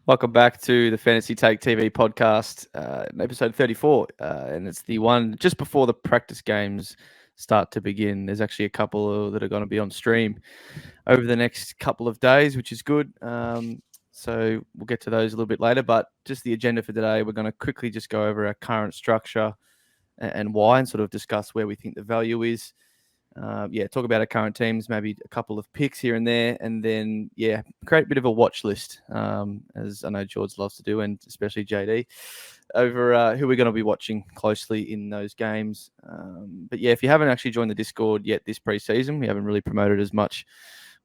Welcome back to the Fantasy Take TV podcast, episode 34. And it's the one just before the practice games start to begin. There's actually a couple that are going to be on stream over the next couple of days, which is good. So we'll get to those a little bit later. But just the agenda for today, we're going to quickly just go over our current structure and why, and sort of discuss where we think the value is. Talk about our current teams, maybe a couple of picks here and there, and then, create a bit of a watch list, as I know George loves to do, and especially JD, over who we're going to be watching closely in those games. If you haven't actually joined the Discord yet this preseason, we haven't really promoted as much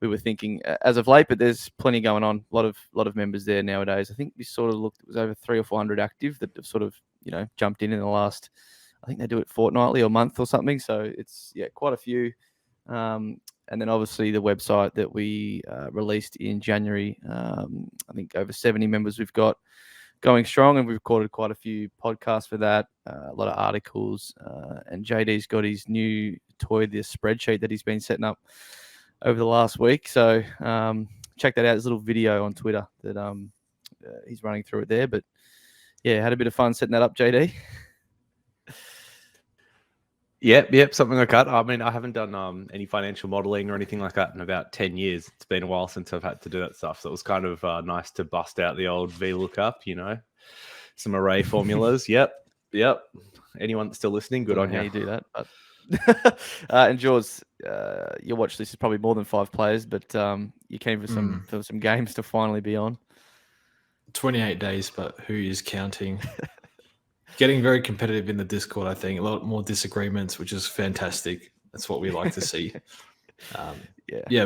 we were thinking as of late, but there's plenty going on. A lot of members there nowadays. I think we sort of looked, it was over 300 or 400 active that have sort of, jumped in the last, I think they do it fortnightly or month or something. So it's, quite a few. And then obviously the website that we released in January, I think over 70 members we've got going strong, and we've recorded quite a few podcasts for that, a lot of articles. And JD's got his new toy, this spreadsheet that he's been setting up over the last week. So check that out. There's a little video on Twitter that he's running through it there. But had a bit of fun setting that up, JD. Yep, something like that. I mean, I haven't done any financial modeling or anything like that in about 10 years. It's been a while since I've had to do that stuff. So it was kind of nice to bust out the old VLOOKUP, some array formulas. Yep. Anyone that's still listening, good on you. You do that. But and George, your watch list is probably more than 5 players, but you came for some games to finally be on. 28 days, but who is counting? Getting very competitive in the Discord, I think. A lot more disagreements, which is fantastic. That's what we like to see. I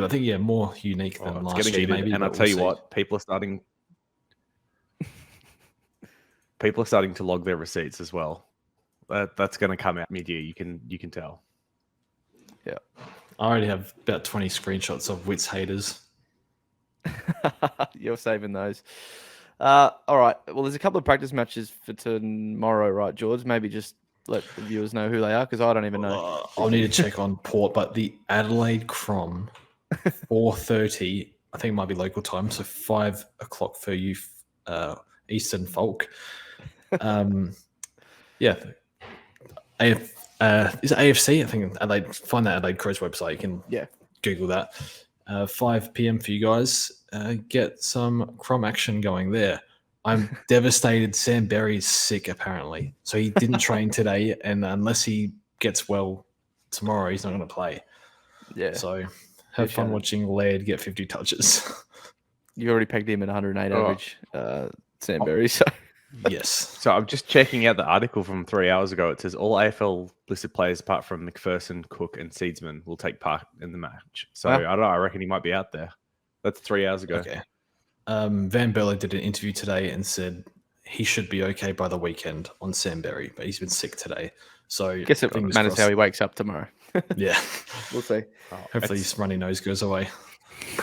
think more unique than last year, maybe. And I'll tell you what, people are starting to log their receipts as well. That's going to come out mid-year. You can tell. Yeah, I already have about 20 screenshots of Wits haters. You're saving those. All right. Well, there's a couple of practice matches for tomorrow, right, George? Maybe just let the viewers know who they are, because I don't even know. I'll need to check on Port, but the Adelaide Crom, 4:30, I think it might be local time, so 5 o'clock for you Eastern folk. Is it AFC? I think Adelaide. Find that Adelaide Crows website. You can Google that. 5 p.m. for you guys. Get some Crom action going there. I'm devastated. Sam Berry's sick, apparently. So he didn't train today, and unless he gets well tomorrow, he's not going to play. Yeah. So have fun watching Laird get 50 touches. You already pegged him at 108 average, Sam Berry. So. Yes. So I'm just checking out the article from 3 hours ago. It says all AFL listed players apart from McPherson, Cook, and Seedsman will take part in the match. So I don't know. I reckon he might be out there. That's 3 hours ago. Okay. Van Berlo did an interview today and said he should be okay by the weekend on Sam Berry, but he's been sick today. So I guess it matters how he wakes up tomorrow. Yeah. We'll see. Hopefully his runny nose goes away.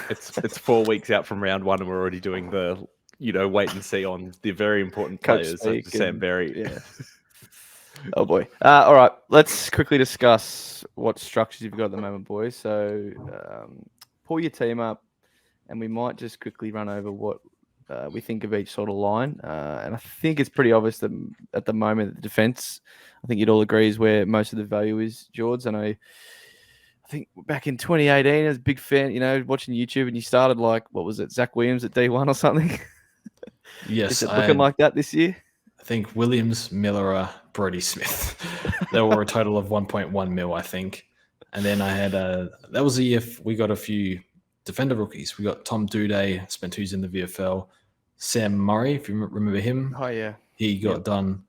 It's 4 weeks out from round 1 and we're already doing the wait and see on the very important players like Sam Berry. Yeah. Oh boy. All right. Let's quickly discuss what structures you've got at the moment, boys. So pull your team up, and we might just quickly run over what we think of each sort of line. And I think it's pretty obvious that at the moment, the defense, I think you'd all agree, is where most of the value is, George. I think back in 2018, I was a big fan, watching YouTube, and you started what was it, Zach Williams at D1 or something? Yes. Is it looking like that this year? I think Williams, Miller, Brody Smith. They were a total of 1.1 mil, I think. And then I had that was the year we got a few defender rookies. We got Tom Duday, spent who's in the VFL. Sam Murray, if you remember him. Oh, yeah. He got done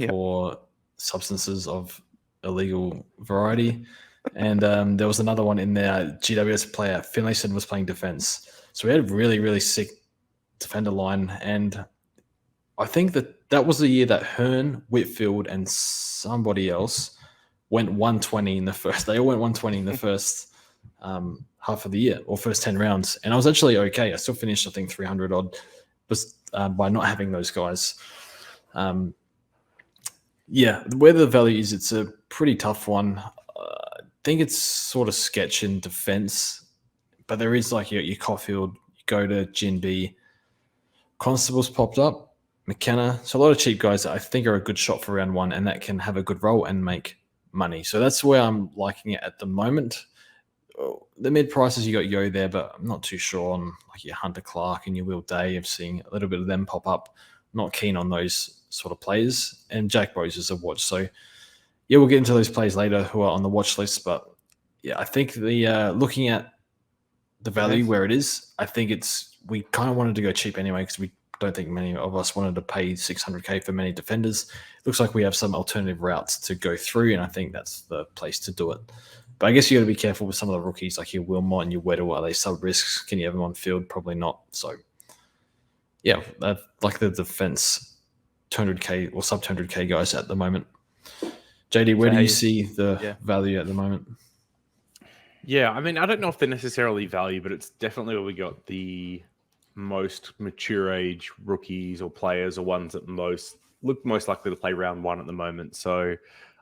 for substances of illegal variety. And there was another one in there, GWS player. Finlayson was playing defense. So we had a really, really sick defender line. And I think that was the year that Hearn, Whitfield, and somebody else went 120 in the first. They all went 120 in the first half of the year, or first 10 rounds. And I was actually okay. I still finished, I think, 300 odd, by not having those guys. Where the value is, it's a pretty tough one. I think it's sort of sketch in defense, but there is your Caulfield, you go to Jinby. Constable's popped up, McKenna. So a lot of cheap guys that I think are a good shot for round one and that can have a good role and make money. So that's where I'm liking it at the moment. The mid prices, you got Yo there, but I'm not too sure on like your Hunter Clark and your Will Day. I'm seeing a little bit of them pop up. Not keen on those sort of players. And Jack Bowes is a watch. So yeah, we'll get into those players later who are on the watch list. But yeah, I think the looking at the value where it is, I think we kind of wanted to go cheap anyway because we don't think many of us wanted to pay 600k for many defenders. It looks like we have some alternative routes to go through, and I think that's the place to do it. But I guess you got to be careful with some of the rookies like your Wilmot and your Weddle. Are they sub risks? Can you have them on field? Probably not. So yeah, like the defense 200k or sub 200k guys at the moment. JD, where do you see the value at the moment? Yeah, I mean, I don't know if they're necessarily value, but it's definitely where we got the most mature age rookies or players or ones that look most likely to play round one at the moment. So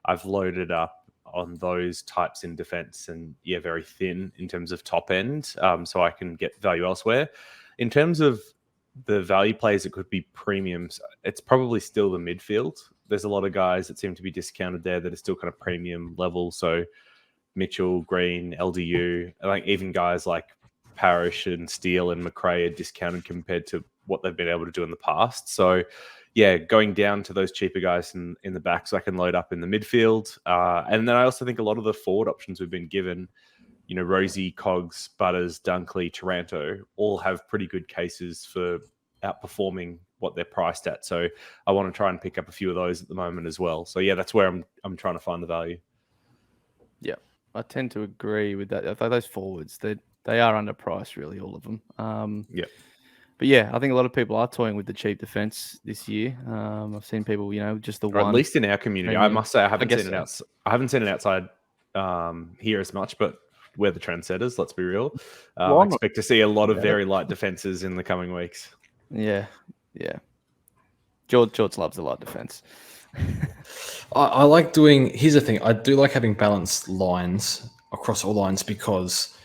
I've loaded up on those types in defense and very thin in terms of top end. So I can get value elsewhere. In terms of the value players that could be premiums, it's probably still the midfield. There's a lot of guys that seem to be discounted there that are still kind of premium level. So Mitchell, Green, LDU, like even guys like Parrish and Steele and McRae are discounted compared to what they've been able to do in the past. So yeah, going down to those cheaper guys in the back so I can load up in the midfield. And then I also think a lot of the forward options we've been given, Rosie, Cogs, Butters, Dunkley, Taranto, all have pretty good cases for outperforming what they're priced at. So I want to try and pick up a few of those at the moment as well. So yeah, that's where I'm trying to find the value. Yeah, I tend to agree with that. Those forwards, they are underpriced, really, all of them. Yeah. But yeah, I think a lot of people are toying with the cheap defense this year. I've seen people, just the one. At least in our community, I must say I haven't seen it I haven't seen it outside here as much, but we're the trendsetters. Let's be real. I expect to see a lot of very light defenses in the coming weeks. Yeah. George loves a light defense. I like doing. Here's the thing. I do like having balanced lines across all lines because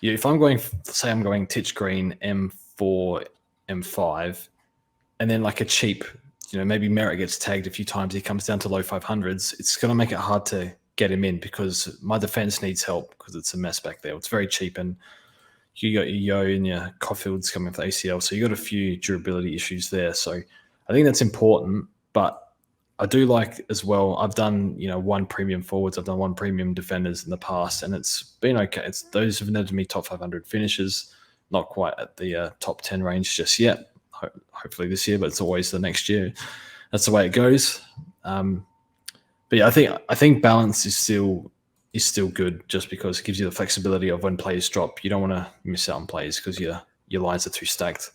if I'm going, say, I'm going Titch Green M4, M5, and then like a cheap, maybe Merritt gets tagged a few times. He comes down to low 500s. It's going to make it hard to get him in because my defense needs help because it's a mess back there. It's very cheap, and you got your Yo and your Caulfield's coming with ACL, so you got a few durability issues there. So I think that's important, but I do like as well. I've done, one premium forwards. I've done one premium defenders in the past, and it's been okay. Those have netted me top 500 finishes, not quite at the top 10 range just yet. Hopefully this year, but it's always the next year. That's the way it goes. But yeah, I think balance is still good just because it gives you the flexibility of when players drop. You don't want to miss out on players because your lines are too stacked.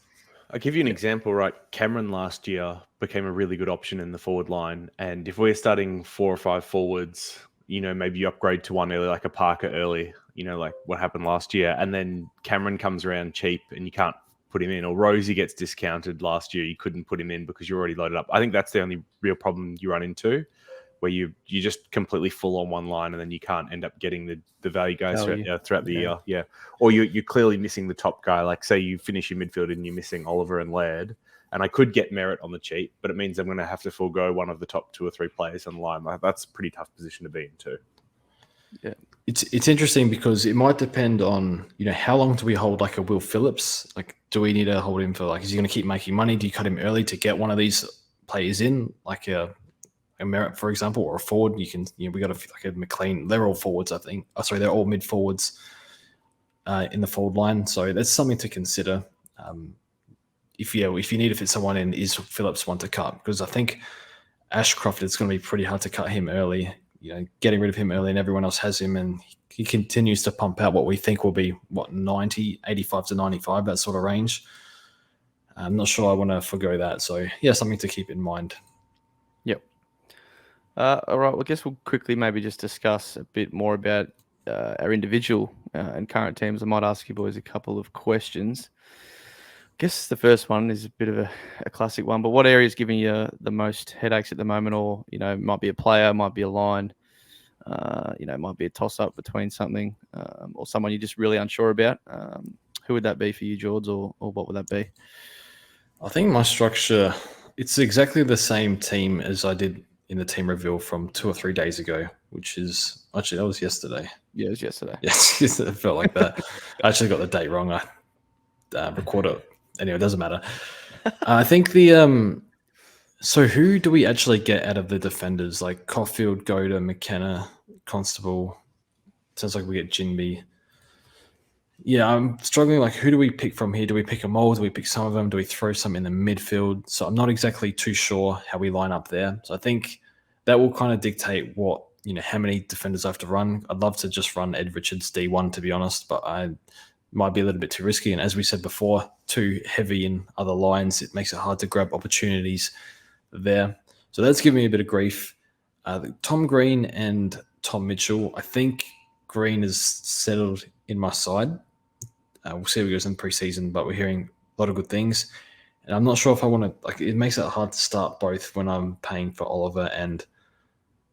I'll give you an example, right? Cameron last year became a really good option in the forward line. And if we're starting 4 or 5 forwards, maybe you upgrade to one early, like a Parker early, like what happened last year. And then Cameron comes around cheap and you can't put him in. Or Rosie gets discounted last year. You couldn't put him in because you're already loaded up. I think that's the only real problem you run into, where you just completely full on one line and then you can't end up getting the value guys throughout the year. Yeah. Or you're clearly missing the top guy. Like say you finish your midfield and you're missing Oliver and Laird, and I could get Merritt on the cheap, but it means I'm going to have to forego one of the top 2 or 3 players on the line. That's a pretty tough position to be in too. Yeah. It's interesting because it might depend on, how long do we hold like a Will Phillips? Like, do we need to hold him for is he going to keep making money? Do you cut him early to get one of these players in? Like a Merritt, for example, or a forward, we got a McLean. They're all forwards, I think. Oh, sorry, they're all mid forwards in the forward line. So that's something to consider. If you need to fit someone in, is Phillips one to cut? Because I think Ashcroft, it's going to be pretty hard to cut him early. Getting rid of him early, and everyone else has him, and he continues to pump out what we think will be 90, 85 to 95, that sort of range. I'm not sure I want to forgo that. So yeah, something to keep in mind. Yep. All right. Well, I guess we'll quickly maybe just discuss a bit more about our individual and current teams. I might ask you boys a couple of questions. I guess the first one is a bit of a classic one, but what area is giving you the most headaches at the moment? Or, might be a player, might be a line, might be a toss-up between something or someone you're just really unsure about. Who would that be for you, George, or what would that be? I think my structure, it's exactly the same team as I did in the team reveal from 2 or 3 days ago, which is actually, that was yesterday. Yeah, it was yesterday. Yes, it felt like that. I actually got the date wrong. I recorded it. Anyway, it doesn't matter. I think so who do we actually get out of the defenders? Like Caulfield, Goda, McKenna, Constable. Sounds like we get Jinby. Yeah, I'm struggling. Like, who do we pick from here? Do we pick them all? Do we pick some of them? Do we throw some in the midfield? So I'm not exactly too sure how we line up there. So I think that will kind of dictate what, how many defenders I have to run. I'd love to just run Ed Richards D1, to be honest, but I might be a little bit too risky. And as we said before, too heavy in other lines. It makes it hard to grab opportunities there. So that's giving me a bit of grief. Tom Green and Tom Mitchell. I think Green is settled in my side. We'll see how he goes in preseason, but we're hearing a lot of good things. And I'm not sure if I want to, it makes it hard to start both when I'm paying for Oliver and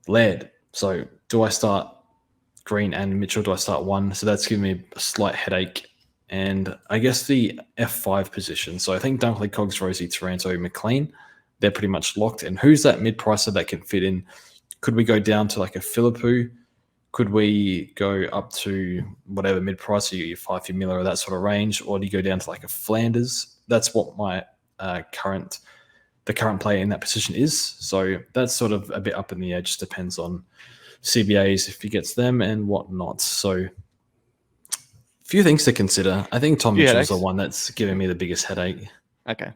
Laird. So do I start Green and Mitchell? Do I start one? So that's giving me a slight headache. And I guess the F5 position. So I think Dunkley, Cogs, Rosie, Taranto, McLean, they're pretty much locked. And who's that mid-pricer that can fit in? Could we go down to like a Philippou? Could we go up to whatever mid-price, so your Fife, your Miller, or that sort of range, or do you go down to like a Flanders? That's what my current player in that position is. So that's sort of a bit up in the air. Just depends on CBAs if he gets them and whatnot. So a few things to consider. I think Tom Mitchell's the one that's giving me the biggest headache. Okay.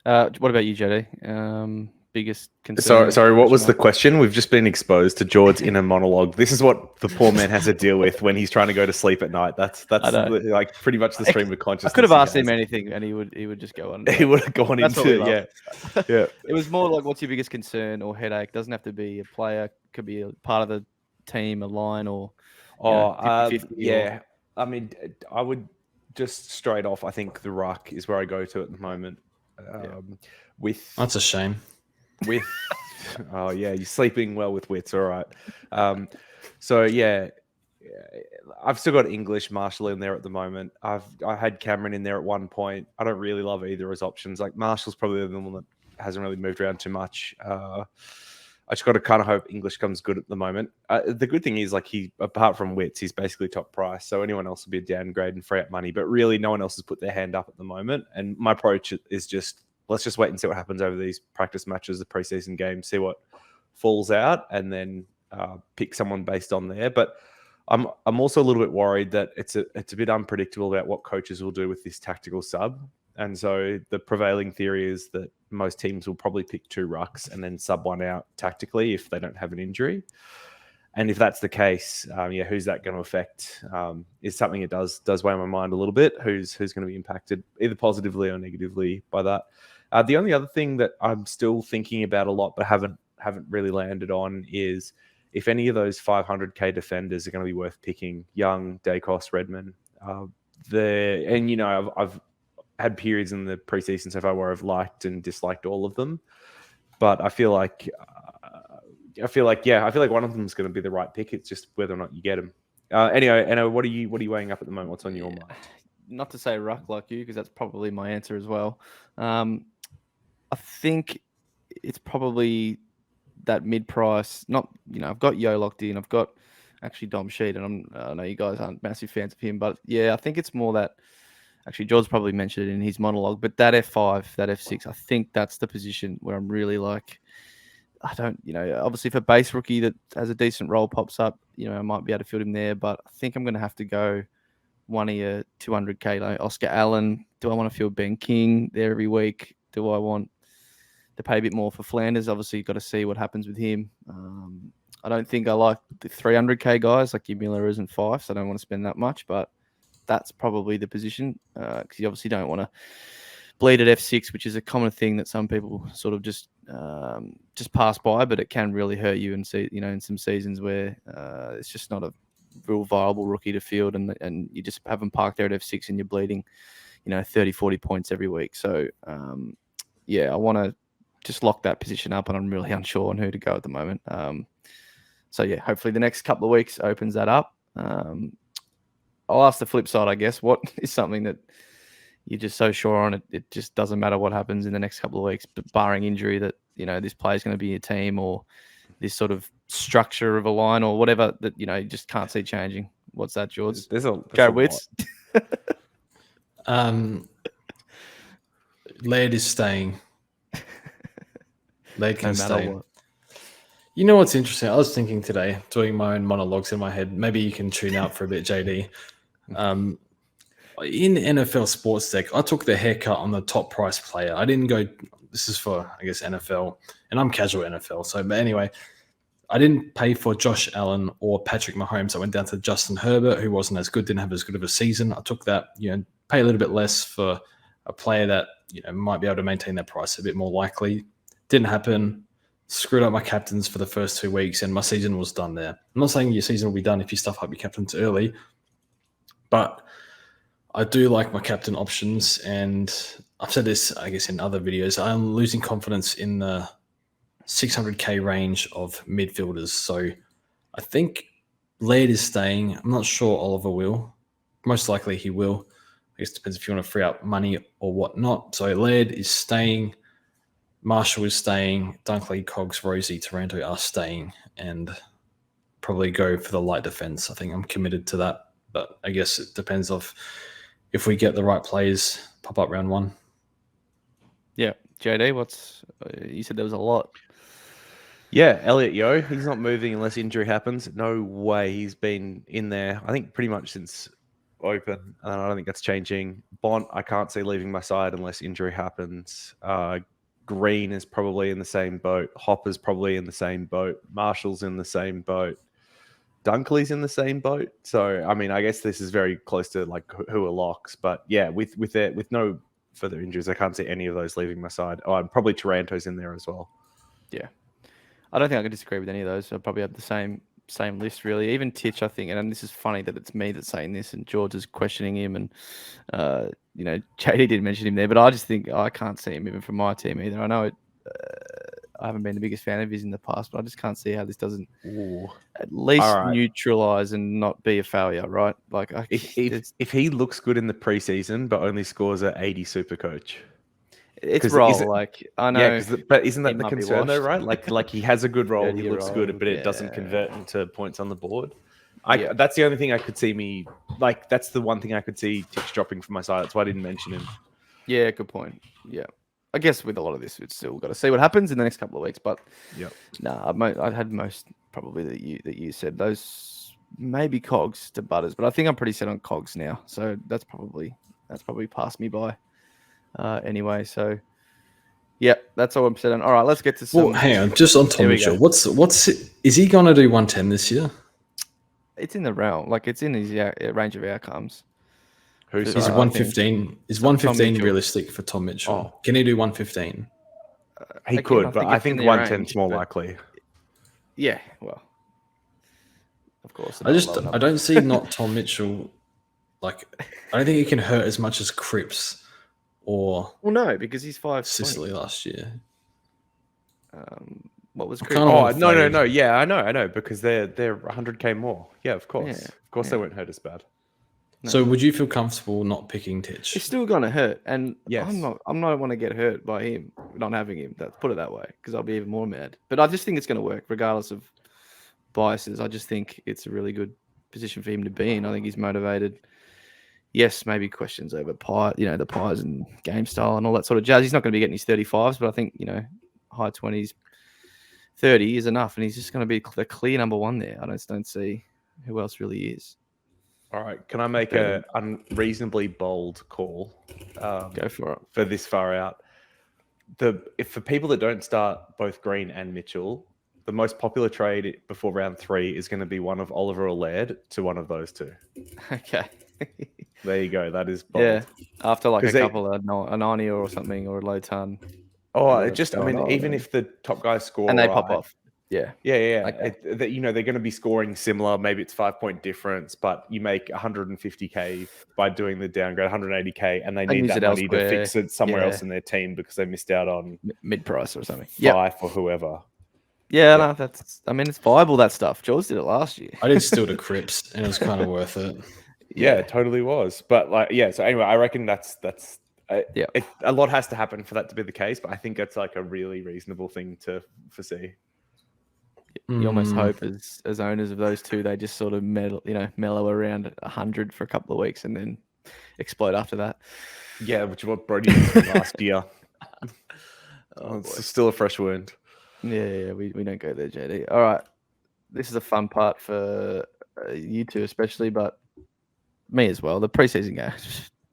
What about you, JD? Biggest concern? Sorry, what was the question? We've just been exposed to George's inner monologue. This is what the poor man has to deal with when he's trying to go to sleep at night. That's like pretty much the stream of consciousness. I could have asked him anything, and he would just go on. He would have gone into yeah. It was more like, what's your biggest concern or headache? Doesn't have to be a player. Could be a part of the team, a line, or 50-50 yeah. I mean, I would just straight off. I think the ruck is where I go to at the moment. That's a shame. You're sleeping well with wits. All right. So yeah, I've still got English Marshall in there at the moment. I had Cameron in there at one point. I don't really love either as options. Like Marshall's probably the one that hasn't really moved around too much. I just got to kind of hope English comes good at the moment. The good thing is, like, he, apart from wits, he's basically top price. So anyone else will be a downgrade and free up money. But really, no one else has put their hand up at the moment. And my approach is just, let's just wait and see what happens over these practice matches, the preseason games, see what falls out, and then pick someone based on there. But I'm also a little bit worried that it's a bit unpredictable about what coaches will do with this tactical sub. And so the prevailing theory is that most teams will probably pick 2 rucks and then sub one out tactically if they don't have an injury. And if that's the case, who's that going to affect? Is something that does weigh on my mind a little bit. Who's going to be impacted either positively or negatively by that? The only other thing that I'm still thinking about a lot but haven't really landed on is if any of those 500k defenders are going to be worth picking. Young, Dacos, Redmond. I've had periods in the preseason so far where I've liked and disliked all of them, but I feel like one of them is going to be the right pick. It's just whether or not you get them. Anyway, what are you weighing up at the moment? What's on your mind? Not to say ruck like you, because that's probably my answer as well. I think it's probably that mid-price. I've got Yo locked in. I've got actually Dom Sheed, and I know you guys aren't massive fans of him, but yeah, I think it's more that. Actually, George probably mentioned it in his monologue, but that F5, that F6, I think that's the position where I'm really like, I don't, obviously if a base rookie that has a decent role pops up, I might be able to field him there, but I think I'm going to have to go one of your 200k, like Oscar Allen. Do I want to field Ben King there every week? Do I want to pay a bit more for Flanders? Obviously, you've got to see what happens with him. I don't think I like the 300k guys, like your Millers and Fife, so I don't want to spend that much, but that's probably the position because you obviously don't want to bleed at F6, which is a common thing that some people sort of just pass by, but it can really hurt you and see, in some seasons where it's just not a real viable rookie to field, and you just have them parked there at F6 and you're bleeding, 30, 40 points every week. So I want to just lock that position up, and I'm really unsure on who to go at the moment. Hopefully the next couple of weeks opens that up. I'll ask the flip side, I guess. What is something that, you're just so sure on it. It just doesn't matter what happens in the next couple of weeks, but barring injury, that this player is going to be a team, or this sort of structure of a line or whatever that you just can't see changing. What's that, George? There's Jared Witz. Laird is staying. Laird can stay. What. You know what's interesting? I was thinking today, doing my own monologues in my head. Maybe you can tune out for a bit, JD. In NFL Sports Deck, I took the haircut on the top price player. I didn't go. This is for, I guess, NFL, and I'm casual NFL. So, but anyway, I didn't pay for Josh Allen or Patrick Mahomes. I went down to Justin Herbert, who wasn't as good, didn't have as good of a season. I took that, pay a little bit less for a player that might be able to maintain that price a bit more likely. Didn't happen. Screwed up my captains for the first 2 weeks, and my season was done there. I'm not saying your season will be done if you stuff up your captains early, but I do like my captain options, and I've said this, I guess, in other videos. I'm losing confidence in the 600k range of midfielders. So I think Laird is staying. I'm not sure Oliver will. Most likely he will. I guess it depends if you want to free up money or whatnot. So Laird is staying. Marshall is staying. Dunkley, Cogs, Rosie, Taranto are staying, and probably go for the light defense. I think I'm committed to that, but I guess it depends if we get the right players pop up round one. Yeah, JD, you said there was a lot. Yeah, Elliot Yeo, he's not moving unless injury happens. No way he's been in there, I think, pretty much since open. I don't think that's changing. Bont, I can't see leaving my side unless injury happens. Green is probably in the same boat. Hopper's probably in the same boat. Marshall's in the same boat. Dunkley's in the same boat. So, I mean, I guess this is very close to like who are locks. But yeah, with no further injuries, I can't see any of those leaving my side. Oh, and probably Taranto's in there as well. Yeah. I don't think I can disagree with any of those. I'll probably have the same list, really. Even Titch, I think, and this is funny that it's me that's saying this, and George is questioning him, and JD didn't mention him there, but I just think I can't see him even from my team either. I know I haven't been the biggest fan of his in the past, but I just can't see how this doesn't at least neutralize and not be a failure, right? Like, if he looks good in the preseason but only scores at 80 Supercoach. It's role, like, I know. Yeah, but isn't that the concern though, right? Like he has a good role, he looks good, but it doesn't convert into points on the board. That's the only thing I could see that's the one thing I could see Titch dropping from my side. That's why I didn't mention him. Yeah, good point. Yeah. I guess with a lot of this, it's still got to see what happens in the next couple of weeks. But I had most probably that you said. Those maybe Cogs to Butters, but I think I'm pretty set on Cogs now. So that's probably passed me by. Anyway, so yeah, that's all I'm set on. All right, let's get to some. Well, hang on, just on Tom Mitchell. Is he gonna do 110 this year? It's in the realm, like it's in his range of outcomes. Is 115? Is 115 realistic for Tom Mitchell? Can he do 115? He could, but I think 110 is more likely. Yeah, well, of course. I don't see not Tom Mitchell. Like, I don't think he can hurt as much as Cripps or no, because he's 5 Sicily last year. What was Cripps? No. Yeah, I know because they're 100k more. Yeah, of course. Of course, they won't hurt as bad. No. So would you feel comfortable not picking Titch? It's still going to hurt, and yes. I'm not want to get hurt by him not having him. Put it that way, because I'll be even more mad. But I just think it's going to work, regardless of biases. I just think it's a really good position for him to be in. I think he's motivated. Yes, maybe questions over the pies and game style and all that sort of jazz. He's not going to be getting his 35s, but I think high 20s, 30 is enough, and he's just going to be the clear number one there. I just don't see who else really is. All right, can I make a unreasonably bold call? Go for it. For this far out, for people that don't start both Green and Mitchell, the most popular trade before round 3 is going to be one of Oliver or Laird to one of those two. Okay. There you go. That is bold. Yeah, after like a couple of a 90 or something, or a low ton. Even if the top guys score and they pop off. Yeah. Okay. They're going to be scoring similar. Maybe it's 5-point difference, but you make 150k by doing the downgrade, 180k, and they need that money to fix it somewhere else in their team because they missed out on mid-price or something. Fife or whoever. Yeah, no, it's viable, that stuff. Jaws did it last year. I did still to Cripps, and it was kind of worth it. Yeah, it totally was. But like, yeah. So anyway, I reckon that's a lot has to happen for that to be the case. But I think it's like a really reasonable thing to foresee. You almost hope as owners of those two, they just sort of mellow around 100 for a couple of weeks and then explode after that. Yeah, which is what Brody did last year. It's still a fresh wound. Yeah, we don't go there, JD. All right, this is a fun part for you two especially, but me as well. The preseason game,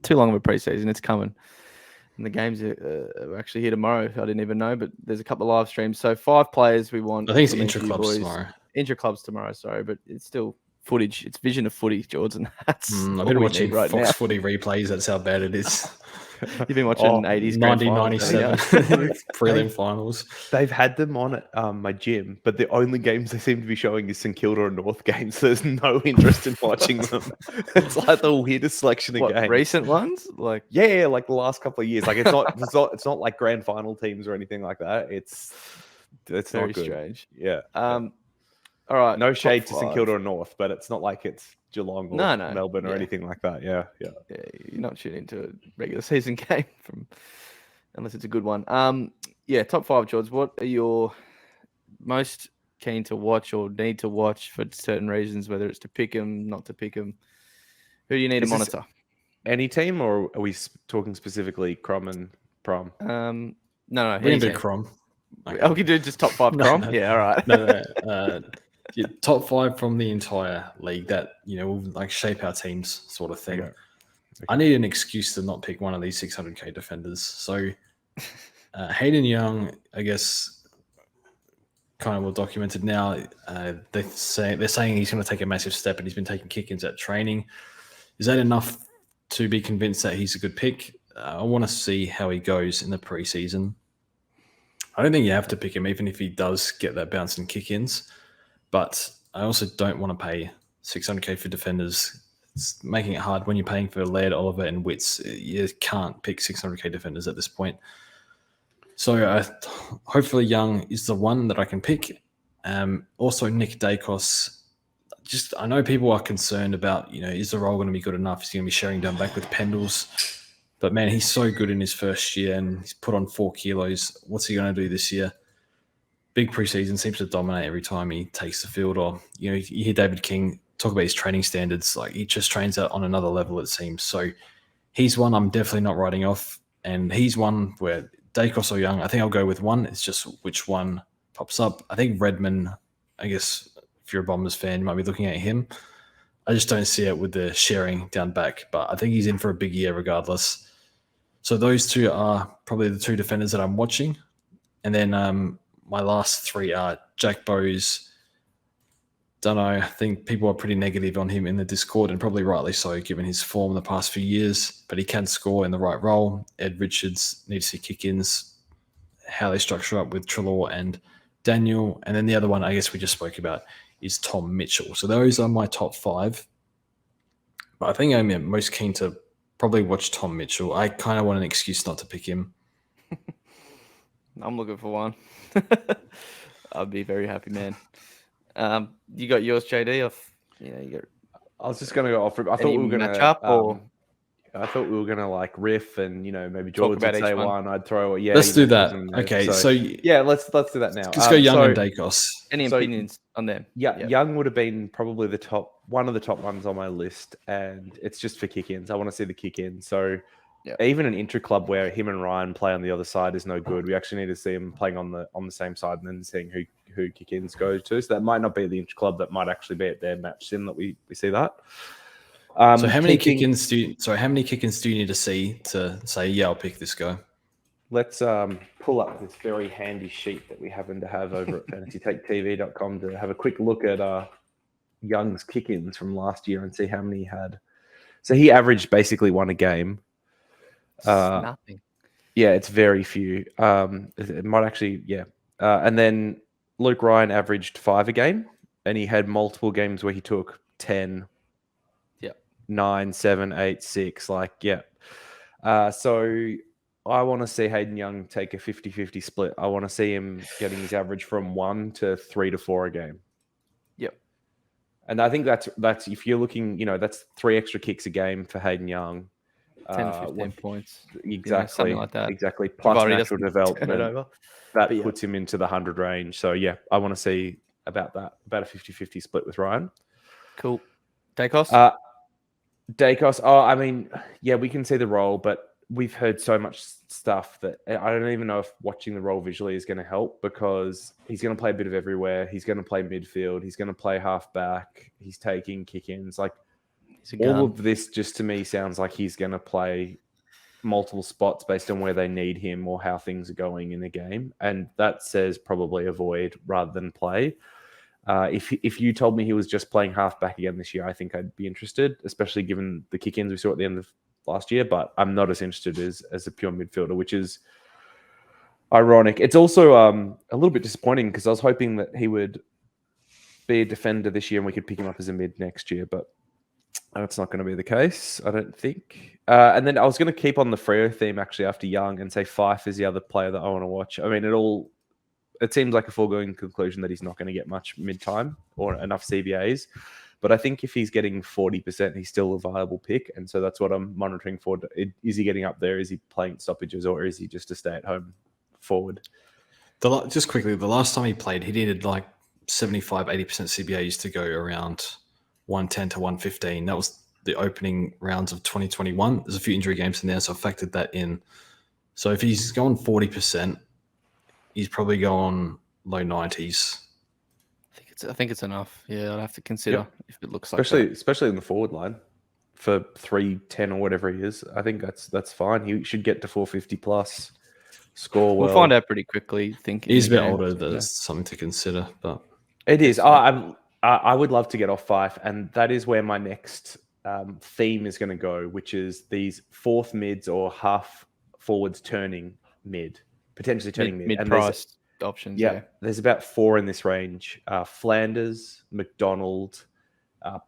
too long of a preseason. It's coming, and the games are actually here tomorrow. I didn't even know, but there's a couple of live streams. So 5 players we want. I think it's intra-clubs tomorrow. Intra-clubs tomorrow, sorry, but it's still footage. It's vision of footy, Jordan. That's I've been watching Fox Footy replays. That's how bad it is. You've been watching 80s 1997 prelim finals. They've had them on at my gym, but the only games they seem to be showing is St Kilda and North games. So there's no interest in watching them. It's like the weirdest selection of games. Recent ones, like like the last couple of years. Like it's not like grand final teams or anything like that. It's very not good. Strange. Yeah. All right. No shade to St Kilda or North, but it's not like it's Geelong or Melbourne or anything like that. Yeah. You're not tuning into a regular season game unless it's a good one. Top 5, George. What are your most keen to watch or need to watch for certain reasons, whether it's to pick them, not to pick them? Who do you need to monitor? Any team, or are we talking specifically Crom and Prom? No. We can do Crom. Okay. We can do just top 5 Crom? No. Yeah, all right. No. Top 5 from the entire league that will like shape our teams, sort of thing. Okay. I need an excuse to not pick one of these 600k defenders. So Hayden Young, I guess, kind of well documented now. They're saying he's going to take a massive step, and he's been taking kick-ins at training. Is that enough to be convinced that he's a good pick? I want to see how he goes in the preseason. I don't think you have to pick him, even if he does get that bounce and kick-ins. But I also don't want to pay 600k for defenders. It's making it hard when you're paying for Laird, Oliver, and Witts. You can't pick 600k defenders at this point. So hopefully Young is the one that I can pick. Also Nick Dacos. I know people are concerned about, is the role going to be good enough? Is he going to be sharing down back with Pendles? But man, he's so good in his first year, and he's put on 4 kilos. What's he going to do this year? Big preseason, seems to dominate every time he takes the field. Or you hear David King talk about his training standards. Like, he just trains out on another level, it seems. So he's one I'm definitely not writing off, and he's one where Dacos or Young, I think I'll go with one. It's just which one pops up. I think Redman, I guess if you're a Bombers fan, you might be looking at him. I just don't see it with the sharing down back, but I think he's in for a big year regardless. So those two are probably the 2 defenders that I'm watching. And then my last 3 are Jack Bowes. Don't know. I think people are pretty negative on him in the Discord, and probably rightly so, given his form the past few years. But he can score in the right role. Ed Richards needs to see kick-ins. How they structure up with Treloar and Daniel. And then the other one, I guess we just spoke about, is Tom Mitchell. So those are my top 5. But I think I'm most keen to probably watch Tom Mitchell. I kind of want an excuse not to pick him. I'm looking for one. I'd be very happy, man. You got yours, JD? I was just going to go off. I thought we were going to match up, or I thought we were going to like riff and maybe George would say one. I'd throw it. Yeah, let's do that. Okay, so yeah, let's do that now. Let's go Young and Dacos. Any opinions on them? Yeah, Young would have been probably one of the top ones on my list, and it's just for kick-ins. I want to see the kick-in. So even an intra-club where him and Ryan play on the other side is no good. We actually need to see him playing on the same side, and then seeing who kick-ins go to. So that might not be the intra-club. That might actually be at their match sim that we see that. So how many kick-ins do you need to see to say, yeah, I'll pick this guy? Let's pull up this very handy sheet that we happen to have over at fantasytaketv.com to have a quick look at Young's kick-ins from last year and see how many he had. So he averaged basically 1 a game. Nothing. Yeah, it's very few. It might actually, and then Luke Ryan averaged 5 a game, and he had multiple games where he took 10, 9, 7, 8, 6. So I want to see Hayden Young take a 50-50 split. I want to see him getting his average from 1 to 3 to 4 a game. Yep. And I think that's if you're looking, that's 3 extra kicks a game for Hayden Young. 10 to 15 points. Exactly. Something like that. Exactly. Plus natural Turn it development. over. That puts him into the 100 range. So, yeah, I want to see about that. About a 50-50 split with Ryan. Cool. Dacos? Dacos. Oh, I mean, yeah, we can see the role, but we've heard so much stuff that I don't even know if watching the role visually is going to help, because he's going to play a bit of everywhere. He's going to play midfield. He's going to play halfback. He's taking kick-ins. Like, all of this just to me sounds like he's going to play multiple spots based on where they need him or how things are going in the game. And that says probably avoid rather than play. If you told me he was just playing halfback again this year, I think I'd be interested, especially given the kick-ins we saw at the end of last year. But I'm not as interested as a pure midfielder, which is ironic. It's also a little bit disappointing, because I was hoping that he would be a defender this year and we could pick him up as a mid next year. But that's not going to be the case, I don't think. And then I was going to keep on the Freo theme actually after Young and say Fife is the other player that I want to watch. I mean, it seems like a foregone conclusion that he's not going to get much mid-time or enough CBAs. But I think if he's getting 40%, he's still a viable pick. And so that's what I'm monitoring for. Is he getting up there? Is he playing stoppages, or is he just a stay-at-home forward? Just quickly, the last time he played, he needed like 75, 80% CBAs to go around 110 to 115. That was the opening rounds of 2021. There's a few injury games in there, so I factored that in. So if he's going 40%, he's probably going low 90s. I think it's enough. Yeah, I'd have to consider if it looks like especially in the forward line for 310 or whatever he is. I think that's fine. He should get to 450 plus. Score well. We'll find out pretty quickly. He's a bit older. That's something to consider, but it is. I would love to get off Fife, and that is where my next theme is going to go, which is these fourth mids or half forwards turning mid, potentially turning mid. Mid-priced options. Yeah, there's about 4 in this range: Flanders, McDonald,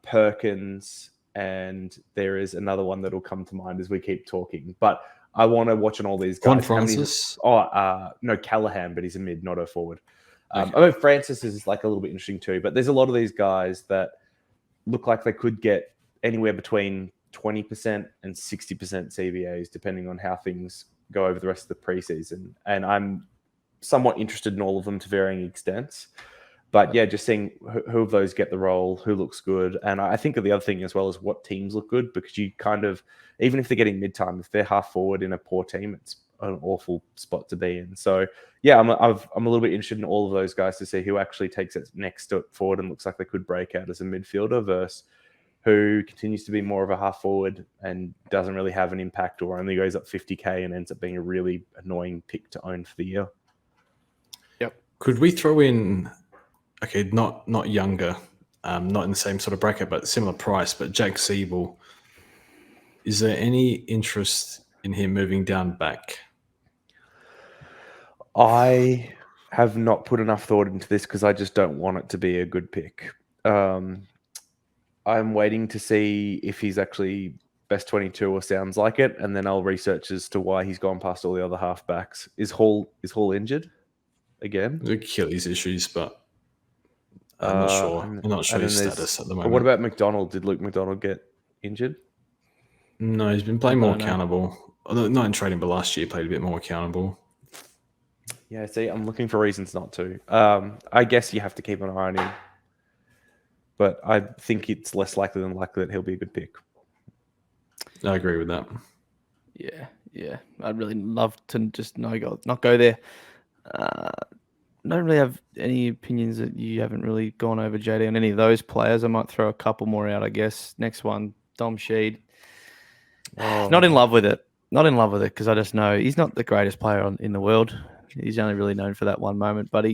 Perkins, and there is another one that will come to mind as we keep talking. But I want to watch on all these guys. Juan Francis? No, Callahan, but he's a mid, not a forward. I mean, Francis is like a little bit interesting too, but there's a lot of these guys that look like they could get anywhere between 20% and 60% CBAs, depending on how things go over the rest of the preseason. And I'm somewhat interested in all of them to varying extents. But yeah, just seeing who of those get the role, who looks good. And I think the other thing as well is what teams look good, because you kind of, even if they're getting mid-time, if they're half forward in a poor team, it's an awful spot to be in. So yeah, I'm a little bit interested in all of those guys to see who actually takes it next step forward and looks like they could break out as a midfielder versus who continues to be more of a half forward and doesn't really have an impact, or only goes up 50K and ends up being a really annoying pick to own for the year. Yep. Could we throw in, okay, not younger, not in the same sort of bracket, but similar price, but Jack Siebel? Is there any interest in him moving down back? I have not put enough thought into this because I just don't want it to be a good pick. I'm waiting to see if he's actually best 22 or sounds like it, and then I'll research as to why he's gone past all the other halfbacks. Is Hall injured again? The Achilles issues, but I'm not sure. I'm not sure his status at the moment. What about McDonald? Did Luke McDonald get injured? No, he's been playing more accountable. Although not in training, but last year he played a bit more accountable. Yeah, see, I'm looking for reasons not to. I guess you have to keep an eye on him. But I think it's less likely than likely that he'll be a good pick. I agree with that. Yeah. I'd really love to just not go there. Don't really have any opinions that you haven't really gone over, JD, on any of those players. I might throw a couple more out, I guess. Next one, Dom Sheed. Not in love with it. Not in love with it because I just know he's not the greatest player in the world. He's only really known for that one moment. But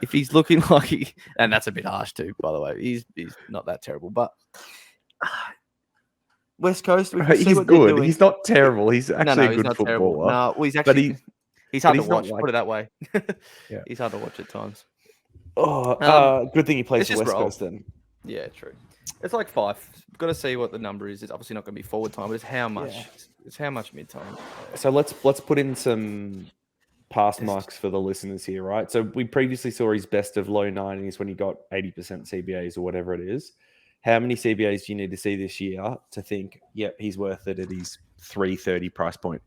if he's looking like and that's a bit harsh too, by the way. He's not that terrible. But West Coast, he's good. He's not terrible. He's actually a good footballer. No, well, he's actually he's hard to watch. Put it that way. Yeah. He's hard to watch at times. Good thing he plays for West Coast then. Yeah, true. It's like 5. We've got to see what the number is. It's obviously not going to be forward time, but it's how much. Yeah. It's how much mid time. So let's put in some past marks for the listeners here, right? So we previously saw his best of low 90s when he got 80% CBAs or whatever it is. How many CBAs do you need to see this year to think, yep, he's worth it at his 330 price point?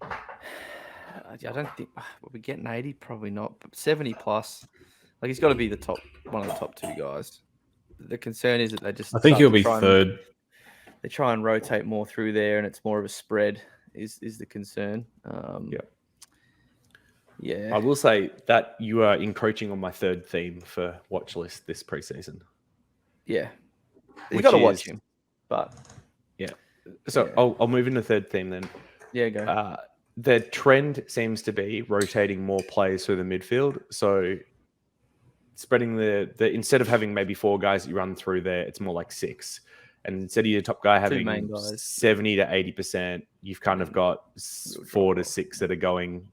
I don't think we're getting 80, probably not, but 70 plus. Like he's got to be one of the top two guys. The concern is that they just. I think he'll be third. They try and rotate more through there, and it's more of a spread. Is the concern? Yeah. I will say that you are encroaching on my third theme for Watchlist this preseason. Yeah, you got to watch him, but yeah. So I'll move into third theme then. Yeah, go. The trend seems to be rotating more players through the midfield. So spreading the instead of having maybe 4 guys that you run through there, it's more like 6. And instead of your top guy having 70 to 80%, you've kind of got 4 to 6 that are going,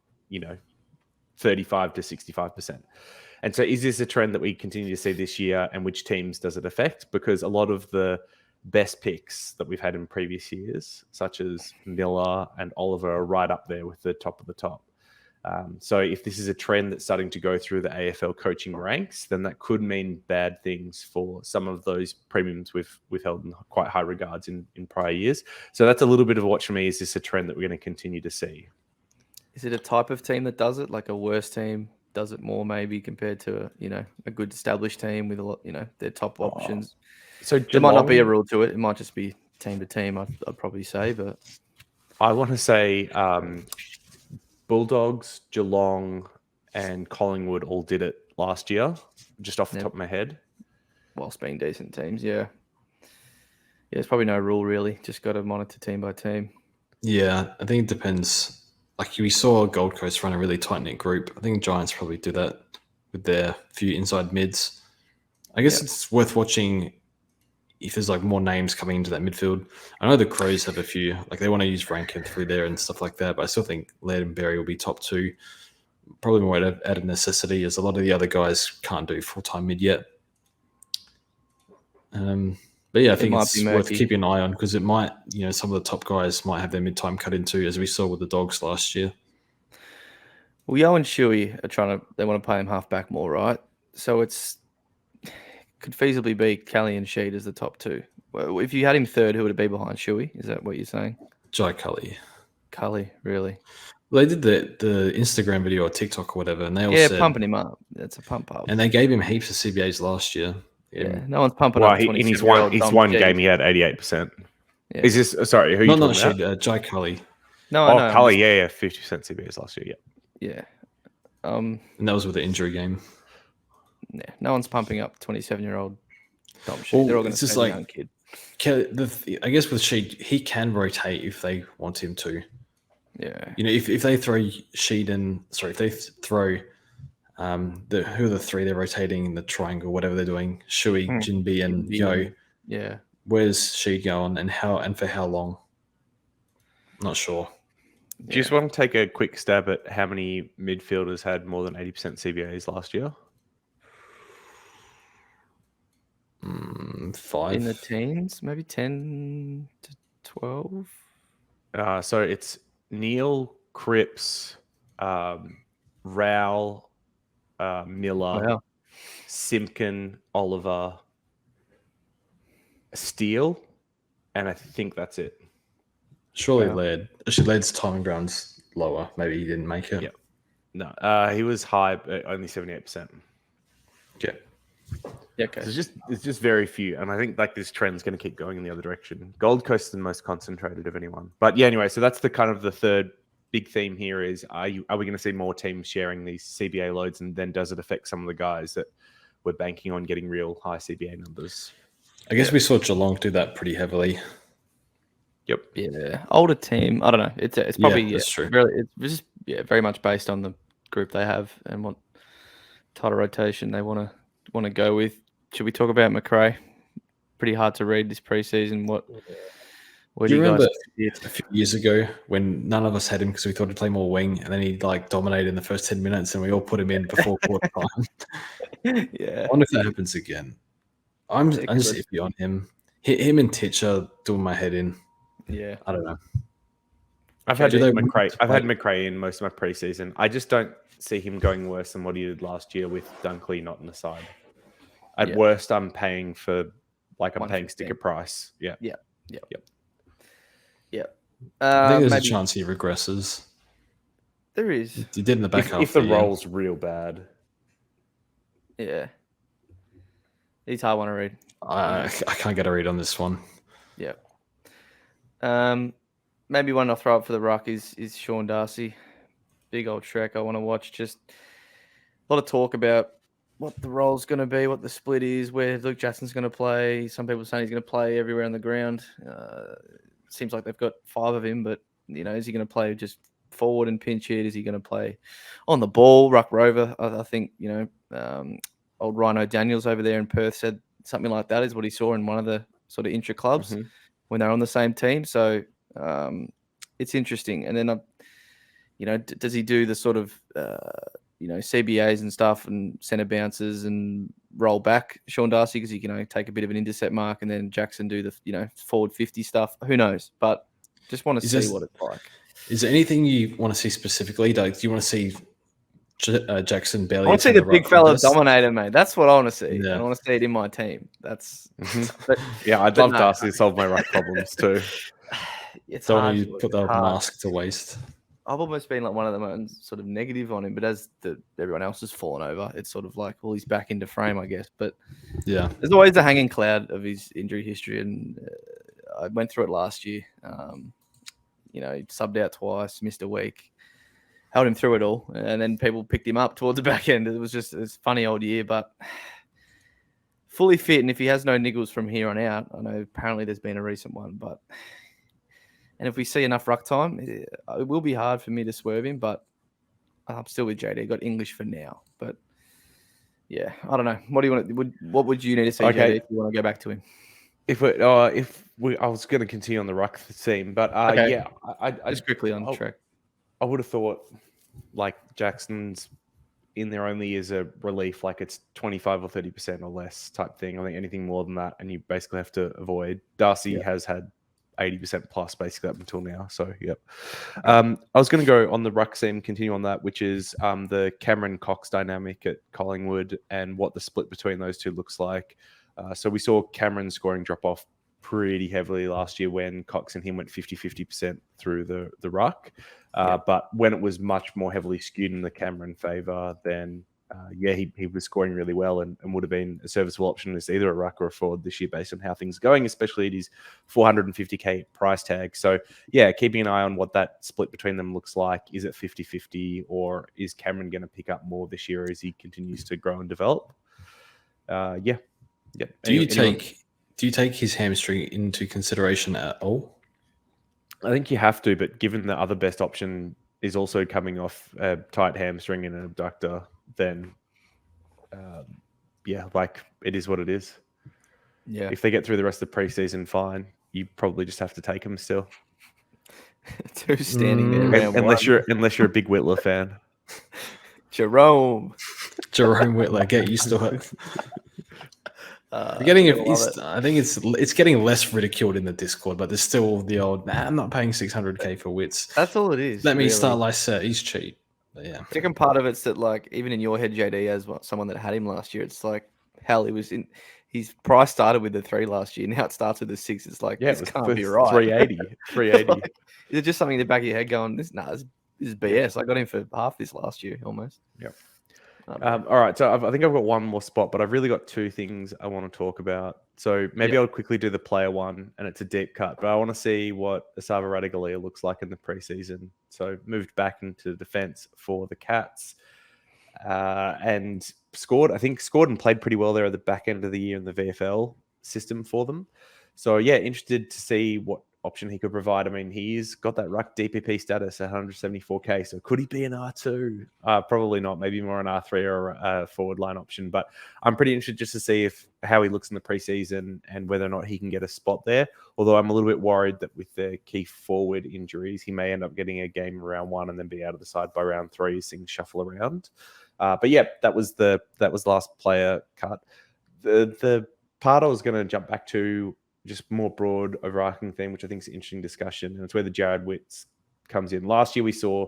35 to 65%. And so is this a trend that we continue to see this year, and which teams does it affect? Because a lot of the best picks that we've had in previous years, such as Miller and Oliver, are right up there with the top of the top. So if this is a trend that's starting to go through the AFL coaching ranks, then that could mean bad things for some of those premiums we've held in quite high regards in prior years. So that's a little bit of a watch for me. Is this a trend that we're going to continue to see? Is it a type of team that does it? Like a worse team does it more maybe compared to a good established team with a lot, their top options. So there might not be a rule to it. It might just be team to team, I'd probably say. But I want to say Bulldogs, Geelong, and Collingwood all did it last year, just off the top of my head. Whilst being decent teams, yeah. There's probably no rule really. Just got to monitor team by team. Yeah, I think it depends. Like we saw Gold Coast run a really tight-knit group. I think Giants probably do that with their few inside mids. I guess it's worth watching if there's like more names coming into that midfield. I know the Crows have a few, like they want to use Rankin through there and stuff like that, but I still think Laird and Berry will be top 2. Probably more out of necessity, as a lot of the other guys can't do full-time mid yet. But yeah, I think it's worth keeping an eye on, because it might, some of the top guys might have their mid-time cut into, as we saw with the Dogs last year. Well, Yo and Shuey they want to play him half back more, right? So could feasibly be Kelly and Sheed as the top 2. Well, if you had him third, who would it be behind Shuey? Is that what you're saying? Jai Cully. Cully, really? Well, they did the Instagram video or TikTok or whatever, and they all said, pumping him up. That's a pump up. And they gave him heaps of CBAs last year. Yeah, no one's pumping up. In his one game, he had 88%. Yeah. Is this who you talking about? Jai Cully. No, Cully, 50% CBAs last year. Yeah. And that was with the injury game. Yeah, no one's pumping up 27-year-old Dom Sheed. Well, they're all going to say young kid. I guess with Sheed, he can rotate if they want him to. Yeah. If they throw Sheed if they throw who are the 3 they're rotating in the triangle, whatever they're doing, Shuey, Jinbi, and Yo. Yeah. Where's Sheed going and for how long? I'm not sure. Do you just want to take a quick stab at how many midfielders had more than 80% CBAs last year? 5 in the teens, maybe 10 to 12. So it's Neil, Cripps, Rowell, Miller, Simpkin, Oliver, Steele, and I think that's it. Surely Laird. Actually, Laird's timing ground's lower. Maybe he didn't make it. Yeah. No, he was high, but only 78%. Yeah. Yeah, okay. So it's just very few, and I think this trend's going to keep going in the other direction. Gold Coast is the most concentrated of anyone, but yeah. Anyway, so that's the kind of the third big theme here is: are we going to see more teams sharing these CBA loads, and then does it affect some of the guys that we're banking on getting real high CBA numbers? I guess we saw Geelong do that pretty heavily. Yep. Yeah, older team. I don't know. It's probably that's true. It's just very much based on the group they have and what title rotation they want to go with. Should we talk about McRae? Pretty hard to read this preseason. What do you remember guys a few years ago when none of us had him because we thought he'd play more wing, and then he dominated in the first 10 minutes, and we all put him in before quarter time. Yeah, I wonder if that happens again. I'm just iffy on him. Him and Titch are doing my head in. Yeah, I don't know. I've had JD? McRae in most of my preseason. I just don't see him going worse than what he did last year with Dunkley not in the side. At worst, I'm paying sticker price. Yeah. Yeah. I think there's maybe a chance he regresses. there is. He did in the back half. If the roll's real bad. Yeah. He's hard one to read. I can't get a read on this one. Yeah. Maybe one I'll throw up for the ruck is Sean Darcy. Big old Shrek I want to watch. Just a lot of talk about what the role's going to be, what the split is, where Luke Jackson's going to play. Some people saying he's going to play everywhere on the ground. Seems like they've got 5 of him, but, is he going to play just forward and pinch hit? Is he going to play on the ball? Ruck Rover, I think, old Rhino Daniels over there in Perth said something like that is what he saw in one of the sort of intra clubs when they're on the same team. So it's interesting. And then, does he do the sort of, CBAs and stuff and centre bounces and roll back Sean Darcy because he can take a bit of an intercept mark, and then Jackson do the, forward 50 stuff. Who knows? But just want to see what it's like. Is there anything you want to see specifically? Like, do you want to see Jackson barely? I want to see the big fella dominator, mate. That's what I want to see. Yeah. I want to see it in my team. That's I'd love Darcy to solve my ruck problems too. Don't want you put the mask to waste. I've almost been like one of the most sort of negative on him, but as everyone else has fallen over, it's sort of like, well, he's back into frame, I guess. But yeah, there's always the hanging cloud of his injury history, and I went through it last year. He subbed out twice, missed a week, held him through it all, and then people picked him up towards the back end. It was a funny old year, but fully fit, and if he has no niggles from here on out, I know apparently there's been a recent one, but... And if we see enough ruck time, it will be hard for me to swerve him, but I'm still with JD. Got English for now. But, yeah, I don't know. What do you want? What would you need to see, JD, if you want to go back to him? I was going to continue on the ruck theme, but I just quickly on track. I would have thought, like, Jackson's in there only as a relief, like it's 25 or 30% or less type thing. I think anything more than that, and you basically have to avoid. Darcy has had 80% plus basically up until now. So, yep. I was going to go on the ruck theme, continue on that, which is the Cameron Cox dynamic at Collingwood and what the split between those two looks like. So we saw Cameron scoring drop off pretty heavily last year when Cox and him went 50% through the ruck. But when it was much more heavily skewed in the Cameron favour, then he was scoring really well and would have been a serviceable option as either a ruck or a forward this year based on how things are going, especially at his $450K price tag. So, keeping an eye on what that split between them looks like. Is it 50-50 or is Cameron going to pick up more this year as he continues to grow and develop? Yeah. Do you take his hamstring into consideration at all? I think you have to, but given the other best option is also coming off a tight hamstring and an abductor, then it is what it is. Yeah. If they get through the rest of the preseason, fine. You probably just have to take him still. Two standing there. Unless you're a big Whitler fan. Jerome Whitler, get used to it. I think it's getting less ridiculed in the Discord, but there's still the old, I'm not paying 600K for Wits. That's all it is. Let me start like, sir, he's cheap. But yeah. Second part of it's that, like, even in your head, JD, as someone that had him last year, it's like, hell, his price started with the 3 last year. Now it starts with the 6. It's like, this can't be right. 380. Like, is it just something in the back of your head going, this is BS. I got him for half this last year almost. Yep. All right, so I think I've got one more spot, but I've really got 2 things I want to talk about. So maybe I'll quickly do the player one, and it's a deep cut, but I want to see what Asava Radigalia looks like in the preseason. So moved back into defense for the Cats and scored and played pretty well there at the back end of the year in the VFL system for them. So, interested to see what option he could provide. I mean, he's got that ruck DPP status at 174K. So could he be an R2? Probably not. Maybe more an R3 or a forward line option. But I'm pretty interested just to see how he looks in the preseason and whether or not he can get a spot there. Although I'm a little bit worried that with the key forward injuries, he may end up getting a game round 1 and then be out of the side by round 3 as things shuffle around. But that was the last player cut. The part I was going to jump back to, just more broad overarching theme, which I think is an interesting discussion. And it's where the Jared Witts comes in. Last year, we saw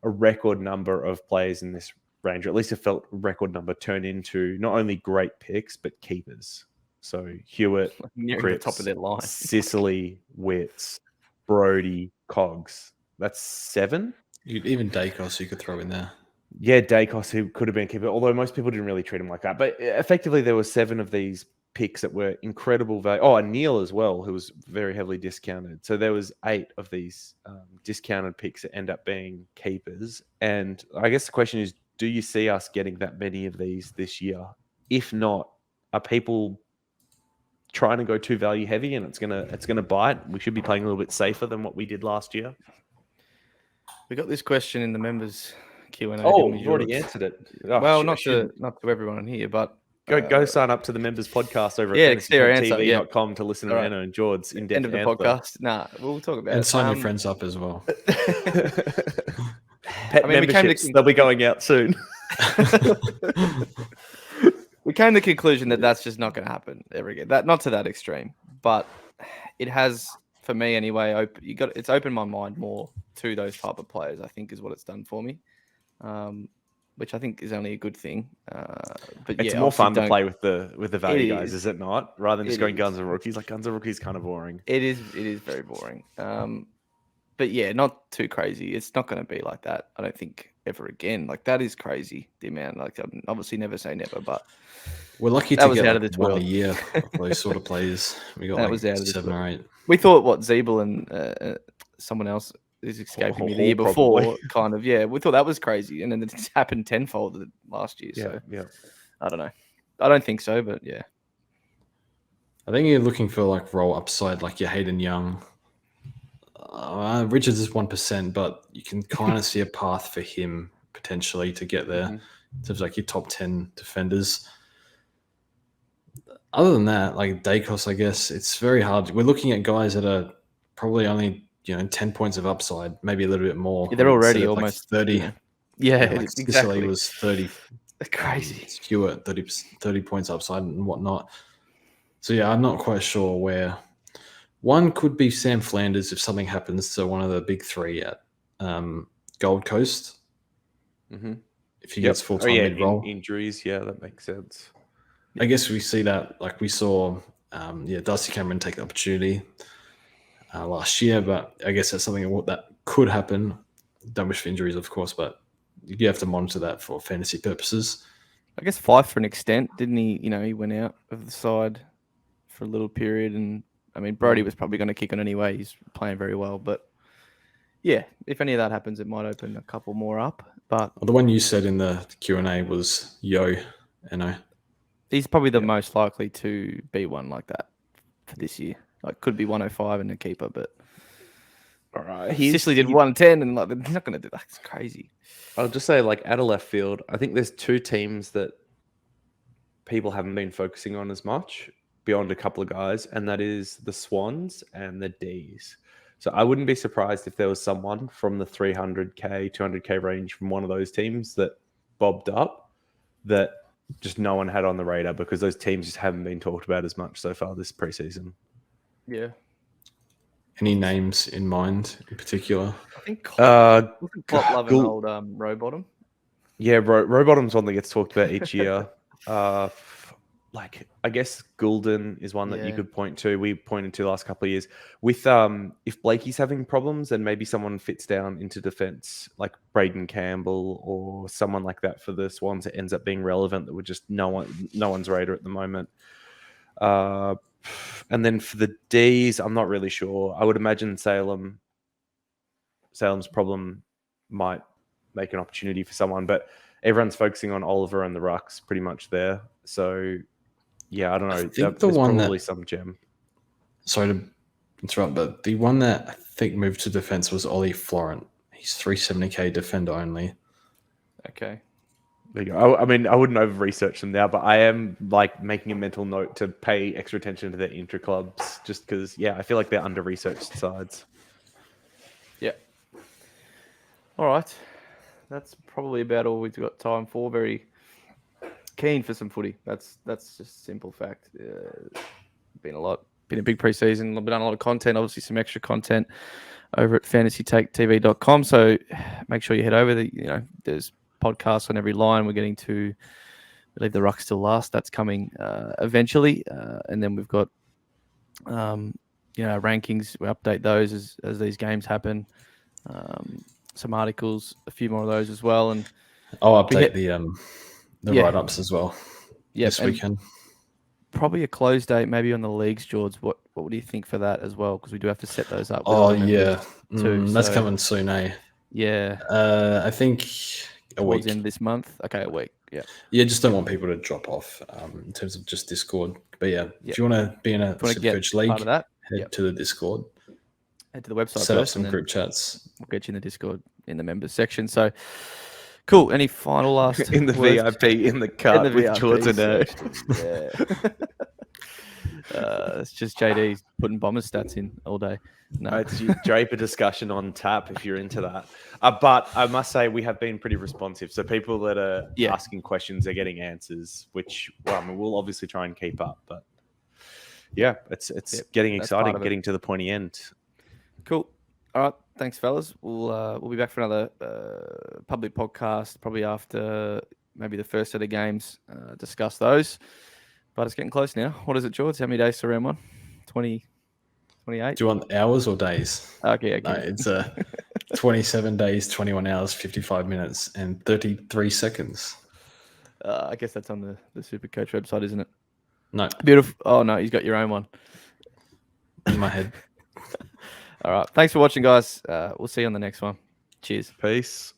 a record number of players in this range, or at least it felt a record number, turn into not only great picks, but keepers. So Hewitt, Nearing Cripps, the top of their line. Sicily, Witts, Brody, Cogs. That's 7. Even Dacos you could throw in there. Yeah, Dacos, who could have been a keeper, although most people didn't really treat him like that. But effectively, there were 7 of these picks that were incredible value. Oh, and Neil as well, who was very heavily discounted. So there was 8 of these discounted picks that end up being keepers. And I guess the question is, do you see us getting that many of these this year? If not, are people trying to go too value heavy and it's gonna bite? We should be playing a little bit safer than what we did last year. We got this question in the members Q&A. Oh, you've already answered it. Oh, well, not to everyone on here, but go sign up to the members podcast over yeah, at FTTV.com to listen to right. Anna and George's in-depth end of the podcast. Nah, we'll talk about it. And sign your friends up as well. Pet memberships, they'll be going out soon. We came to the conclusion that that's just not going to happen ever again. That not to that extreme, but it has, for me anyway. It's opened my mind more to those type of players. I think is what it's done for me, which I think is only a good thing. But it's more fun to play with the value guys, is it not? Rather than just going guns and rookies. Like guns and rookies, kind of boring. It is very boring. But yeah, not too crazy. It's not going to be like that, I don't think, ever again. Like that is crazy. The amount, like, obviously never say never, but we're lucky to get out of this one a year of those sort of players. We got like 7 or 8. We thought Zeeble and someone else is escaping me the year before, kind of. Yeah, we thought that was crazy, and then it's happened tenfold last year. So yeah, I don't know. I don't think so, but yeah. I think you're looking for like role upside, like your Hayden Young. Richards is 1%, but you can kind of see a path for him potentially to get there. In terms of like your top 10 defenders. Other than that, like Dacos, I guess it's very hard. We're looking at guys that are probably only 10 points of upside, maybe a little bit more. Yeah, they're already almost 30. Yeah, like exactly. Sicily was 30. Crazy. Stewart 30 points upside and whatnot. So yeah, I'm not quite sure where. One could be Sam Flanders if something happens to one of the big 3 at Gold Coast. Mm-hmm. If he gets full-time mid-roll. Injuries, yeah, that makes sense. I guess we see that, like we saw, Darcy Cameron take the opportunity last year, but I guess that's something that could happen. Don't wish for injuries, of course, but you have to monitor that for fantasy purposes. I guess Fife for an extent, didn't he? He went out of the side for a little period, and I mean, Brody was probably going to kick on anyway. He's playing very well, but yeah, if any of that happens, it might open a couple more up. But the one you said in the Q&A was Yo, he's probably the most likely to be one like that for this year. Like, could be 105 and a keeper, but all right, Sicily did 110, and like they're not going to do that. It's crazy. I'll just say, like, out of left field, I think there's 2 teams that people haven't been focusing on as much beyond a couple of guys, and that is the Swans and the D's. So I wouldn't be surprised if there was someone from the 300k, 200k range from one of those teams that bobbed up that just no one had on the radar because those teams just haven't been talked about as much so far this preseason. Yeah. Any names in mind in particular? I think Klopp loving old Rowbottom. Yeah, Rowbottom's one that gets talked about each year. Like, I guess Goulden is one that you could point to. We pointed to the last couple of years. With if Blakey's having problems, then maybe someone fits down into defense, like Braden Campbell or someone like that for the Swans that ends up being relevant that would just no one's radar at the moment. And then for the D's, I'm not really sure. I would imagine Salem's problem might make an opportunity for someone, but everyone's focusing on Oliver and the Rucks pretty much there. So yeah, I don't know. I think the one probably some gem. Sorry to interrupt, but the one that I think moved to defense was Ollie Florent. He's 370k defender only. Okay. There you go. I mean, I wouldn't over-research them now, but I am like making a mental note to pay extra attention to their intra-clubs just because, yeah, I feel like they're under-researched sides. Yeah. All right. That's probably about all we've got time for. Very keen for some footy. That's just a simple fact. Been a big preseason. We've done a lot of content, obviously some extra content over at fantasytaketv.com. So make sure you head over. There's podcasts on every line. We're getting to, I believe, the Ruck still last. That's coming eventually. And then we've got, rankings. We update those as these games happen. Some articles, a few more of those as well. And I'll update the write-ups as well this weekend. Probably a close date, maybe on the leagues, George. What do you think for that as well? Because we do have to set those up. That's coming soon, eh? Yeah. I think a week. Towards the end of this month. Okay, a week. Yeah. Yeah, just don't want people to drop off in terms of just Discord. But if you want to be in a Supercoach league, head to the Discord. Head to the website. Set up some group chats. We'll get you in the Discord in the members section. So cool. Any final last in the words? VIP in the cut in the with George and it's just JD putting bomber stats in all day. No, it's Draper discussion on tap if you're into that. But I must say we have been pretty responsive. So people that are asking questions are getting answers, which we'll obviously try and keep up. But yeah, it's getting exciting, getting to the pointy end. Cool. All right. Thanks, fellas. We'll be back for another public podcast probably after maybe the first set of games. Discuss those. But it's getting close now. What is it, George? How many days to round one? 20, 28? Do you want hours or days? Okay. No, it's 27 days, 21 hours, 55 minutes, and 33 seconds. I guess that's on the Supercoach website, isn't it? No. Beautiful. Oh, no, he's got your own one. In my head. All right. Thanks for watching, guys. We'll see you on the next one. Cheers. Peace.